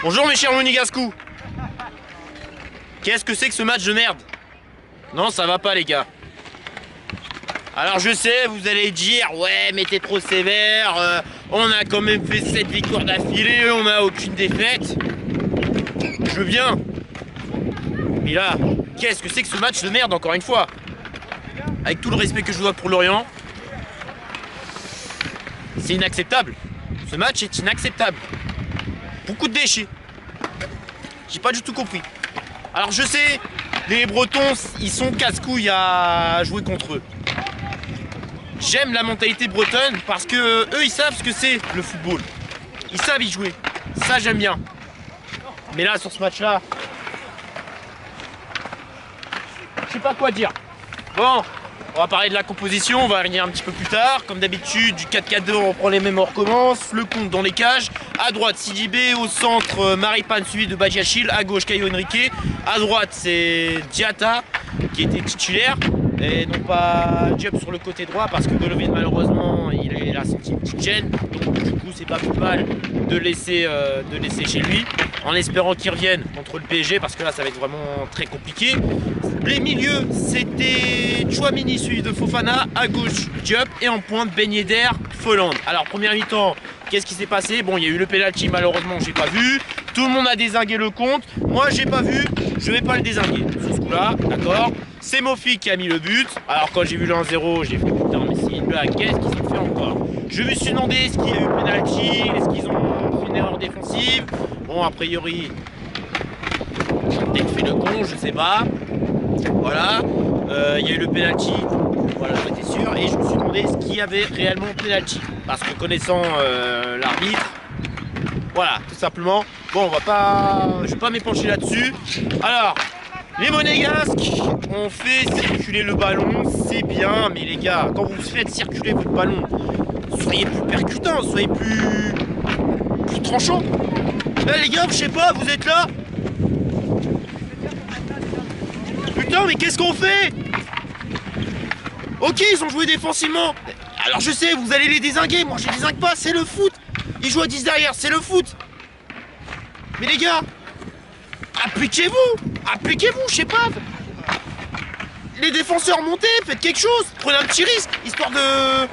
Bonjour mes chers monégascous. Qu'est-ce que c'est que ce match de merde? Non, ça va pas les gars. Alors je sais, vous allez dire, ouais mais t'es trop sévère, on a quand même fait 7 victoires d'affilée, on n'a aucune défaite. Je veux bien. Mais là, qu'est-ce que c'est que ce match de merde encore une fois? Avec tout le respect que je dois pour Lorient, c'est inacceptable. Ce match est inacceptable. Beaucoup de déchets. J'ai pas du tout compris. Alors je sais, les Bretons, ils sont casse-couilles à jouer contre eux. J'aime la mentalité bretonne parce que eux ils savent ce que c'est le football. Ils savent y jouer. Ça j'aime bien. Mais là sur ce match là, je sais pas quoi dire. Bon, on va parler de la composition, on va revenir un petit peu plus tard. Comme d'habitude, du 4-4-2, on reprend les mêmes, on recommence. Le compte dans les cages. À droite, Sidibé. Au centre, Maripane suivi de Badiachil. À gauche, Caio Henrique. À droite, c'est Diatta qui était titulaire. Et non pas Diop sur le côté droit parce que Golovin malheureusement il a senti une petite gêne. Donc du coup c'est pas plus mal de laisser chez lui. En espérant qu'il revienne contre le PSG parce que là ça va être vraiment très compliqué. Les milieux c'était Chouamini suivi de Fofana, à gauche Diop et en pointe Ben Yedder, Folland. Alors première mi-temps, qu'est-ce qui s'est passé? Bon il y a eu le penalty malheureusement j'ai pas vu. Tout le monde a dézingué le compte. Moi j'ai pas vu, je vais pas le dézinguer. Sur ce coup là, d'accord. C'est Mofi qui a mis le but. Alors quand j'ai vu le 1-0, j'ai fait putain mais c'est une blague, qu'est-ce qu'ils ont fait encore? Je me suis demandé est-ce qu'il y a eu penalty, est-ce qu'ils ont fait une erreur défensive. Bon a priori, ils ont peut-être fait le con, je sais pas. Voilà, il y a eu le penalty, voilà j'étais sûr. Et je me suis demandé est-ce qu'il y avait réellement penalty. Parce que connaissant l'arbitre, voilà tout simplement. Bon je vais pas m'épancher là-dessus. Alors... les Monégasques ont fait circuler le ballon, c'est bien, mais les gars, quand vous faites circuler votre ballon, soyez plus percutants, soyez plus tranchants. Là les gars, je sais pas, vous êtes là. Putain, mais qu'est-ce qu'on fait? Ok, ils ont joué défensivement. Alors je sais, vous allez les dézinguer, moi je les dézingue pas, c'est le foot. Ils jouent à 10 derrière, c'est le foot. Mais les gars, appliquez-vous, je sais pas. Les défenseurs montez, faites quelque chose, prenez un petit risque, histoire de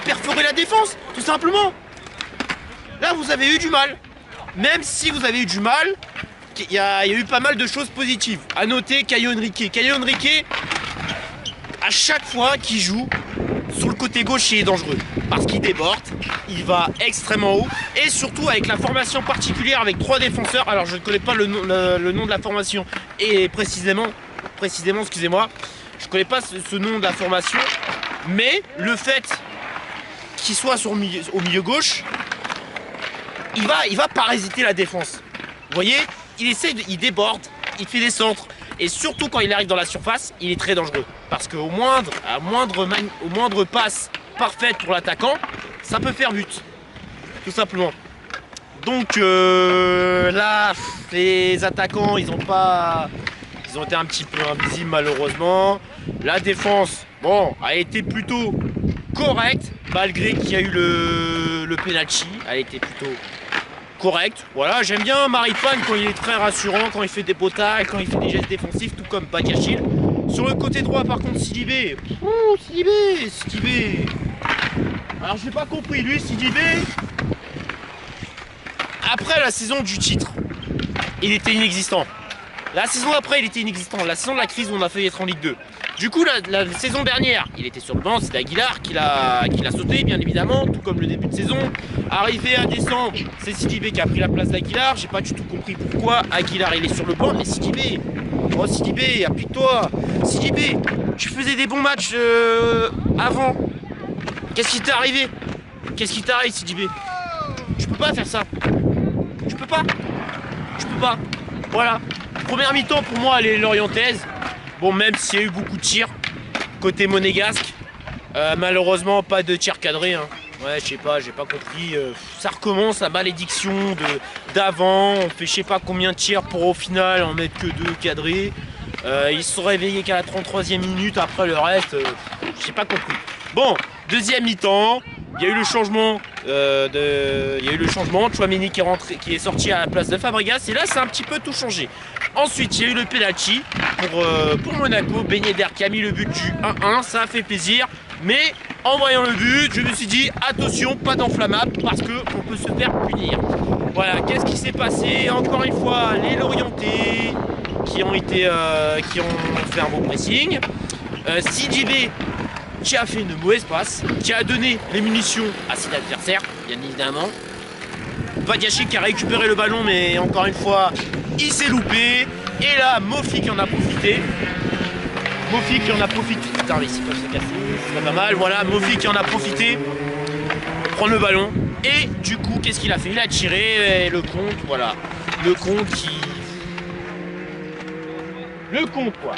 perforer la défense, tout simplement. Là, vous avez eu du mal. Même si vous avez eu du mal, il y a eu pas mal de choses positives. À noter Caio Henrique. Caio Henrique, à chaque fois qu'il joue, sur le côté gauche, il est dangereux. Parce qu'il déborde, il va extrêmement haut. Et surtout avec la formation particulière avec 3 défenseurs. Alors je ne connais pas le nom de la formation. Et précisément, excusez-moi, je ne connais pas ce nom de la formation. Mais le fait qu'il soit au milieu gauche, il va parasiter la défense. Vous voyez, il déborde, il fait des centres. Et surtout quand il arrive dans la surface, il est très dangereux. Parce qu'au moindre passe parfaite pour l'attaquant, ça peut faire but. Tout simplement. Donc là, les attaquants, ils ont été un petit peu invisibles malheureusement. La défense, bon, a été plutôt correcte, malgré qu'il y a eu le penalty. Elle a été plutôt correct, voilà, j'aime bien Maripane quand il est très rassurant, quand il fait des potas, quand il fait des gestes défensifs, tout comme Badiachil. Sur le côté droit par contre Sidibé, Sidibé. Alors j'ai pas compris, lui Sidibé, après la saison du titre, il était inexistant. La saison après il était inexistant, la saison de la crise où on a failli être en Ligue 2. Du coup la saison dernière, il était sur le banc, c'est Aguilar qui l'a sauté bien évidemment, tout comme le début de saison. Arrivé à décembre, c'est Sidibé qui a pris la place d'Aguilar. J'ai pas du tout compris pourquoi Aguilar il est sur le banc, mais Sidibé, oh Sidibé, appuie-toi. Sidibé, tu faisais des bons matchs avant. Qu'est-ce qui t'est arrivé? Qu'est-ce qui t'arrive Sidibé? Tu peux pas faire ça. Tu peux pas. Voilà. Première mi-temps pour moi elle est lorientaise. Bon, même s'il y a eu beaucoup de tirs côté monégasque, malheureusement pas de tirs cadrés. Hein. Ouais, je sais pas, j'ai pas compris. Ça recommence la malédiction d'avant. On fait je sais pas combien de tirs pour au final en mettre que 2 cadrés. Ils se sont réveillés qu'à la 33e minute. Après le reste, j'ai pas compris. Bon, deuxième mi-temps. il y a eu le changement Tchouaméni qui est sorti à la place de Fabregas et là c'est un petit peu tout changé. Ensuite il y a eu le penalty pour Monaco, Ben Yedder qui a mis le but du 1-1, ça a fait plaisir, mais en voyant le but je me suis dit attention, pas d'enflammable parce qu'on peut se faire punir. Voilà, qu'est-ce qui s'est passé? Encore une fois les Lorientais qui ont fait un bon pressing. Sidibé qui a fait une mauvaise passe, qui a donné les munitions à ses adversaires, bien évidemment. Badiachil qui a récupéré le ballon, mais encore une fois, il s'est loupé. Et là, Mofi qui en a profité. Putain, mais s'ils peuvent se casser, c'est pas mal. Voilà, Mofi qui en a profité pour prendre le ballon. Et du coup, qu'est-ce qu'il a fait? Il a tiré et le compte, voilà. Le compte quoi.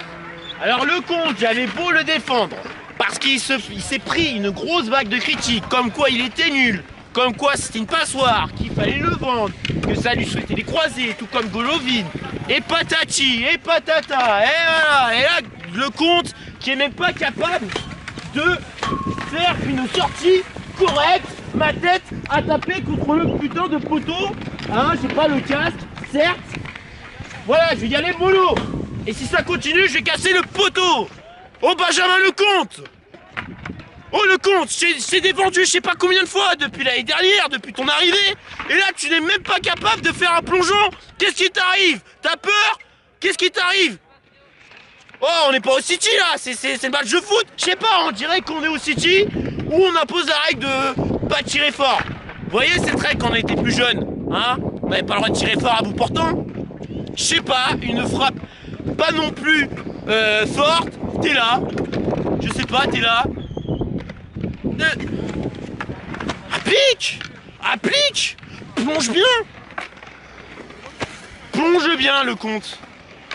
Alors le compte, j'avais beau le défendre. Parce qu'il s'est pris une grosse vague de critiques, comme quoi il était nul, comme quoi c'était une passoire, qu'il fallait le vendre, que ça lui souhaitait les croisés, tout comme Golovin, et patati, et patata, et voilà, et là, le compte qui est même pas capable de faire une sortie correcte, ma tête a tapé contre le putain de poteau, hein, j'ai pas le casque, certes, voilà, je vais y aller mollo, et si ça continue, je vais casser le poteau. Oh Benjamin Lecomte! Oh Lecomte, c'est défendu je sais pas combien de fois depuis l'année dernière, depuis ton arrivée. Et là tu n'es même pas capable de faire un plongeon. Qu'est-ce qui t'arrive? T'as peur? Qu'est-ce qui t'arrive? Oh on n'est pas au City là, c'est le match de foot. Je sais pas, on dirait qu'on est au City où on impose la règle de pas tirer fort. Vous voyez cette règle quand on était plus jeune, hein? On n'avait pas le droit de tirer fort à bout portant. Je sais pas, une frappe pas non plus forte. T'es là, je sais pas, t'es là. Applique, plonge bien le compte.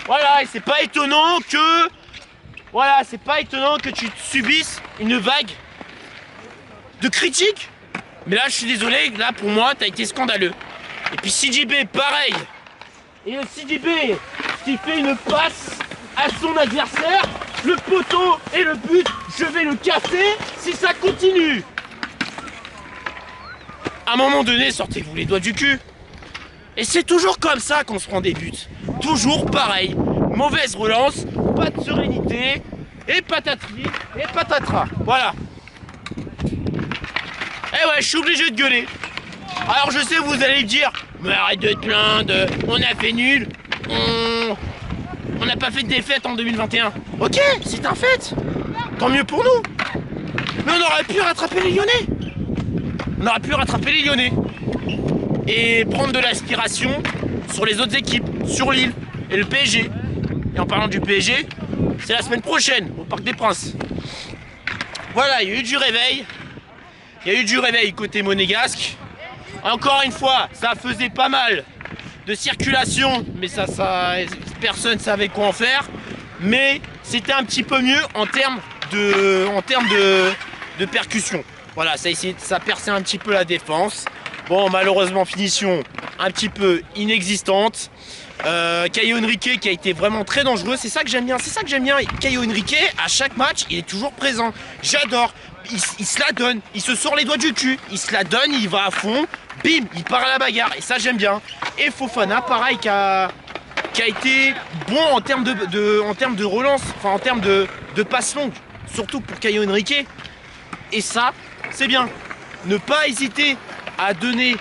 Voilà, et c'est pas étonnant que tu subisses une vague de critiques. Mais là, je suis désolé, là pour moi, t'as été scandaleux. Et puis Sidibé, pareil. Et le Sidibé qui fait une passe à son adversaire. Le poteau et le but, je vais le casser si ça continue. À un moment donné, sortez-vous les doigts du cul. Et c'est toujours comme ça qu'on se prend des buts. Toujours pareil. Mauvaise relance, pas de sérénité, et patatri, et patatras. Voilà. Eh ouais, je suis obligé de gueuler. Alors je sais, vous allez me dire, mais arrête de te plaindre, on a fait nul, on n'a pas fait de défaite en 2021. Ok, c'est un fait. Tant mieux pour nous. Mais on aurait pu rattraper les Lyonnais. Et prendre de l'aspiration sur les autres équipes, sur Lille et le PSG. Et en parlant du PSG, c'est la semaine prochaine au Parc des Princes. Voilà, il y a eu du réveil. Côté monégasque. Encore une fois, ça faisait pas mal de circulation, mais ça personne ne savait quoi en faire. Mais c'était un petit peu mieux en termes de percussion. Voilà, ça perçait un petit peu la défense. Bon, malheureusement, finition un petit peu inexistante. Caio Henrique qui a été vraiment très dangereux. C'est ça que j'aime bien. Caio Henrique, à chaque match, il est toujours présent. J'adore. Il se la donne. Il se sort les doigts du cul. Il se la donne, il va à fond. Bim, il part à la bagarre. Et ça, j'aime bien. Et Fofana, pareil, qui a été bon en termes de relance, enfin en termes de passes longues, surtout pour Caio Henrique. Et ça, c'est bien. Ne pas hésiter à donner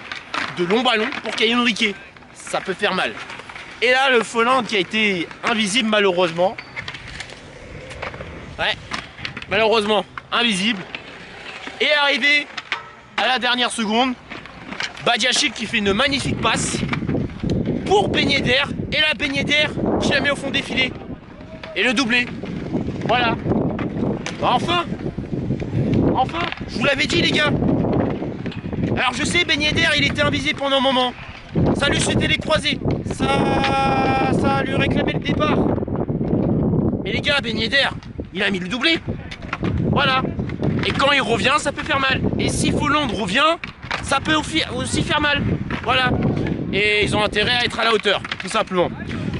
de longs ballons pour Caio Henrique. Ça peut faire mal. Et là, le Folland qui a été invisible malheureusement. Ouais, malheureusement invisible. Et arrivé à la dernière seconde, Badiachil qui fait une magnifique passe pour Ben Yedder. Et là, Ben Yedder qui la met au fond des filets. Et le doublé. Voilà. Bah enfin, je vous l'avais dit les gars. Alors je sais, Ben Yedder, il était invisible pendant un moment. Ça lui souhaitait les croisés. Ça lui réclamait le départ. Mais les gars, Ben Yedder, il a mis le doublé. Voilà. Et quand il revient, ça peut faire mal. Et si Folland revient, ça peut aussi faire mal. Voilà. Et ils ont intérêt à être à la hauteur, tout simplement.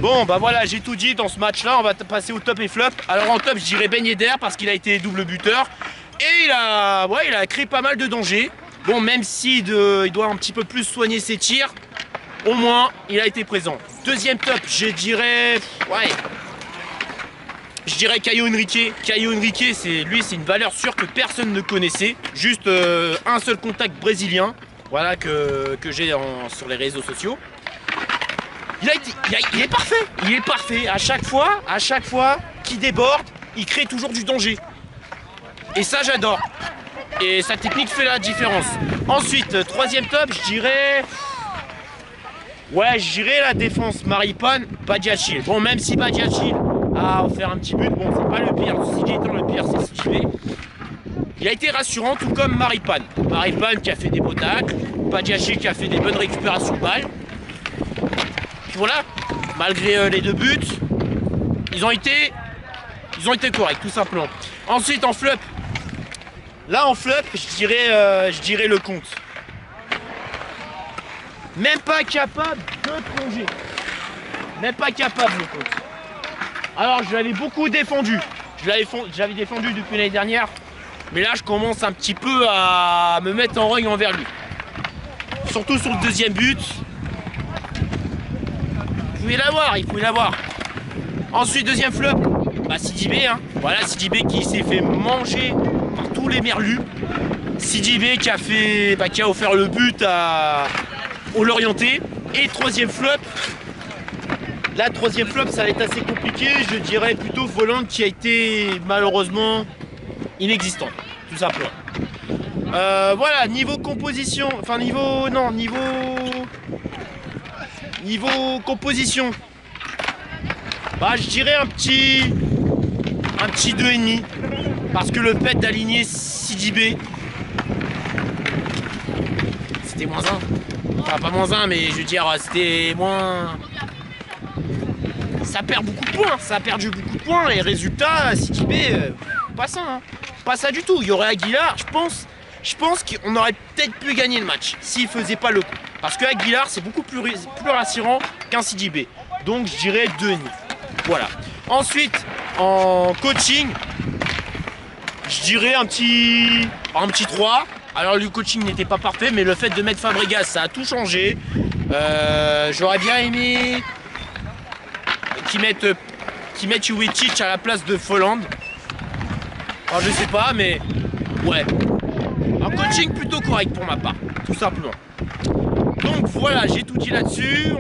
Bon, bah voilà, j'ai tout dit dans ce match-là. On va passer au top et flop. Alors en top, je dirais Ben Yedder parce qu'il a été double buteur. Et il a créé pas mal de dangers. Bon, même si il doit un petit peu plus soigner ses tirs, au moins il a été présent. Deuxième top, je dirais Caio Henrique. Caio Henrique, c'est une valeur sûre que personne ne connaissait. Juste un seul contact brésilien, voilà, que j'ai sur les réseaux sociaux. Il est parfait. Il est parfait. À chaque fois qu'il déborde, il crée toujours du danger. Et ça, j'adore. Et sa technique fait la différence. Ensuite, troisième top, je dirais la défense Maripane, Badiachil. Bon, même si Badiachil a offert un petit but, bon, c'est pas le pire. Ceci étant, le pire, c'est Sidibé. Il a été rassurant, tout comme Maripane. Maripane qui a fait des beaux tacles, Badiachil qui a fait des bonnes récupérations de balles. Puis voilà, malgré les deux buts, ils ont été corrects, tout simplement. Ensuite, en flop, je dirais le compte. Même pas capable de plonger. Même pas capable, le compte. Alors, je l'avais beaucoup défendu. J'avais défendu depuis l'année dernière. Mais là, je commence un petit peu à me mettre en rogne envers lui. Surtout sur le deuxième but. Il pouvait l'avoir. Ensuite, deuxième flop, Sidibé. Hein. Voilà, Sidibé qui s'est fait manger par tous les merlus. Sidibé qui a offert le but au Lorientais. Et troisième flop, ça va être assez compliqué. Je dirais plutôt Voland qui a été malheureusement inexistant, tout simplement. Voilà, niveau composition, niveau composition, je dirais un petit 2,5, parce que le fait d'aligner Sidibé, c'était -1. Enfin, pas -1, mais je veux dire, c'était moins... Ça perd beaucoup de points, ça a perdu beaucoup de points, et résultat, Sidibé, pas ça, hein. Pas ça du tout. Il y aurait Aguilar, je pense qu'on aurait peut-être pu gagner le match s'il faisait pas le coup. Parce que Aguilar, c'est beaucoup plus rassurant qu'un Sidibé. Donc je dirais 2,5. Voilà. Ensuite, en coaching, je dirais un petit 3. Alors le coaching n'était pas parfait, mais le fait de mettre Fabregas, ça a tout changé. J'aurais bien aimé qu'ils mettent Jovetic à la place de Folland. Alors je sais pas, mais ouais. Un coaching plutôt correct pour ma part, tout simplement. Donc voilà, j'ai tout dit là-dessus.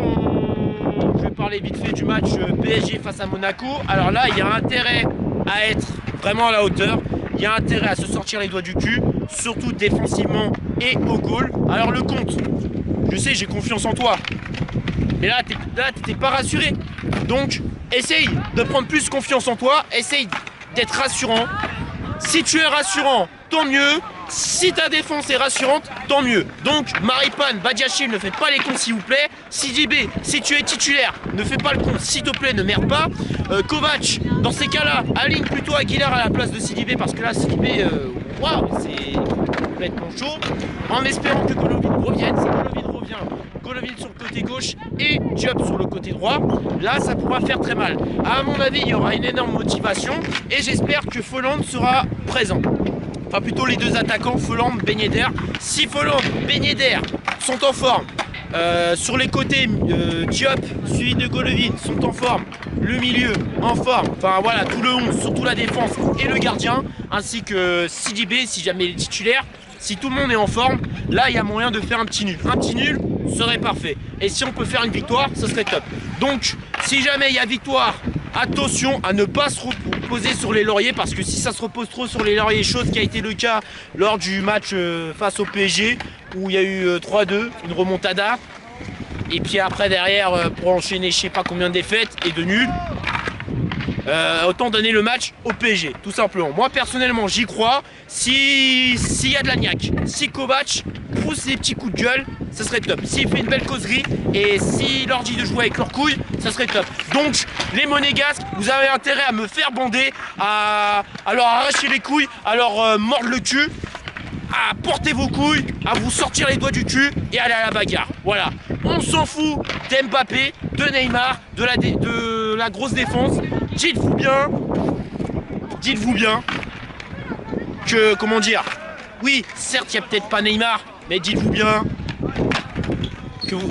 Je vais parler vite fait du match PSG face à Monaco. Alors là, il y a intérêt à être vraiment à la hauteur. Il y a intérêt à se sortir les doigts du cul, surtout défensivement et au goal. Alors le compte, je sais, j'ai confiance en toi. Mais là, t'es pas rassuré. Donc, essaye de prendre plus confiance en toi. Essaye d'être rassurant. Si tu es rassurant, tant mieux. Si ta défense est rassurante, tant mieux. Donc, Maripane, Badiachil, ne faites pas les cons s'il vous plaît. Sidibé, si tu es titulaire, ne fais pas le con, s'il te plaît, ne merde pas. Kovac, dans ces cas-là, aligne plutôt Aguilar à la place de Sidibé, parce que là, Sidibé, waouh, c'est complètement chaud. En espérant que Golovin revienne. Si Golovin revient, Golovin sur le côté gauche et Diop sur le côté droit. Là, ça pourra faire très mal. À mon avis, il y aura une énorme motivation et j'espère que Folland sera présent. Enfin, plutôt les deux attaquants, Folland, Ben Yedder. Si Folland, Ben Yedder sont en forme, sur les côtés, Diop, suivi de Golovin, sont en forme. Le milieu, en forme. Enfin, voilà, tout le 11, surtout la défense et le gardien, ainsi que Sidibé, si jamais il est titulaire. Si tout le monde est en forme, là, il y a moyen de faire un petit nul. Un petit nul serait parfait. Et si on peut faire une victoire, ce serait top. Donc, si jamais il y a victoire, attention à ne pas se reposer sur les lauriers, parce que si ça se repose trop sur les lauriers, chose qui a été le cas lors du match face au PSG, où il y a eu 3-2, une remontada, et puis après derrière, pour enchaîner je sais pas combien de défaites et de nuls, autant donner le match au PSG, tout simplement. Moi personnellement j'y crois. S'il y a de la niaque, si Kovac pousse les petits coups de gueule, ça serait top. S'il fait une belle causerie et s'il leur dit de jouer avec leurs couilles, ça serait top. Donc les monégasques, vous avez intérêt à me faire bander, à leur arracher les couilles, à leur mordre le cul, à porter vos couilles, à vous sortir les doigts du cul et aller à la bagarre. Voilà. On s'en fout d'Mbappé, de Neymar, de la grosse défense. Dites-vous bien comment dire, oui, certes, il n'y a peut-être pas Neymar, mais dites-vous bien qu'il ne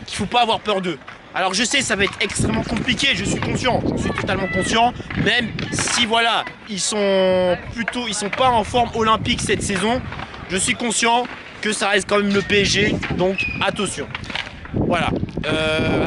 faut pas avoir peur d'eux. Alors je sais, ça va être extrêmement compliqué, je suis conscient, j'en suis totalement conscient, même si voilà, ils sont pas en forme olympique cette saison, je suis conscient que ça reste quand même le PSG, donc attention. Voilà.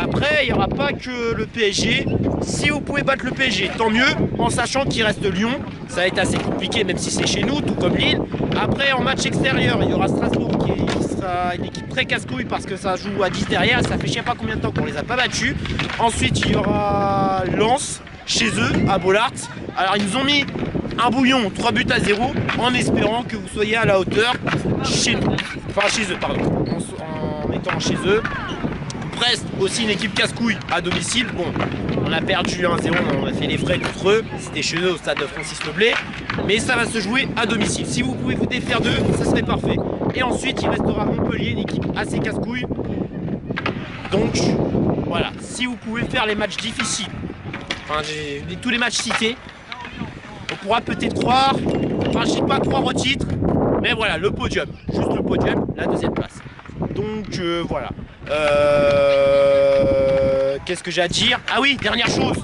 Après, il n'y aura pas que le PSG. Si vous pouvez battre le PSG, tant mieux, en sachant qu'il reste Lyon. Ça va être assez compliqué, même si c'est chez nous, tout comme Lille. Après, en match extérieur, il y aura Strasbourg qui sera une équipe très casse-couille parce que ça joue à 10 derrière. Ça fait je sais pas combien de temps qu'on les a pas battus. Ensuite, il y aura Lens, chez eux, à Bollaert. Alors, ils nous ont mis un bouillon, 3-0, en espérant que vous soyez à la hauteur chez nous. Enfin, chez eux, pardon. En étant chez eux. Brest, aussi une équipe casse-couille à domicile. Bon, on a perdu 1-0, on a fait les frais contre eux. C'était chez eux au stade de Francis Leblay. Mais ça va se jouer à domicile. Si vous pouvez vous défaire d'eux, ça serait parfait. Et ensuite, il restera Montpellier, une équipe assez casse-couille. Donc, voilà. Si vous pouvez faire les matchs difficiles, enfin, tous les matchs cités, on pourra peut-être croire, enfin, je dis pas croire au titre, mais voilà, le podium. Juste le podium, la deuxième place. Donc, voilà. Qu'est-ce que j'ai à dire? Ah oui, dernière chose.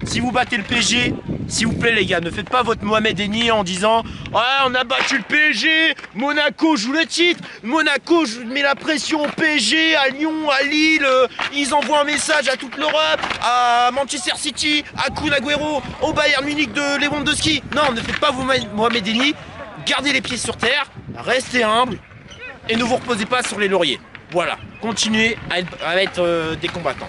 Si vous battez le PSG, s'il vous plaît les gars, ne faites pas votre Mohamed Eni en disant « Ah, on a battu le PSG, Monaco joue le titre, Monaco met la pression au PSG, à Lyon, à Lille, ils envoient un message à toute l'Europe, à Manchester City, à Kun Agüero, au Bayern Munich de Lewandowski. » Non, ne faites pas vous Mohamed Eni, gardez les pieds sur terre, restez humble et ne vous reposez pas sur les lauriers. Voilà, continuez à être des combattants.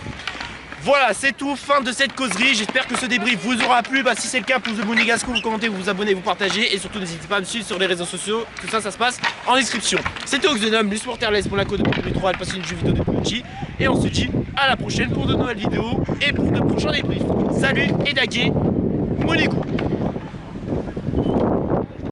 Voilà, c'est tout, fin de cette causerie. J'espère que ce débrief vous aura plu. Si c'est le cas, pouce bleu Monégasco, vous commentez, vous vous abonnez, vous partagez. Et surtout, n'hésitez pas à me suivre sur les réseaux sociaux. Tout ça, ça se passe en description. C'était Oxenum, le supporter LS Monaco de Monaco 3. Elle passe une vidéo de Pucci. Et on se dit à la prochaine pour de nouvelles vidéos et pour de prochains débriefs. Salut et Daguet, Monaco.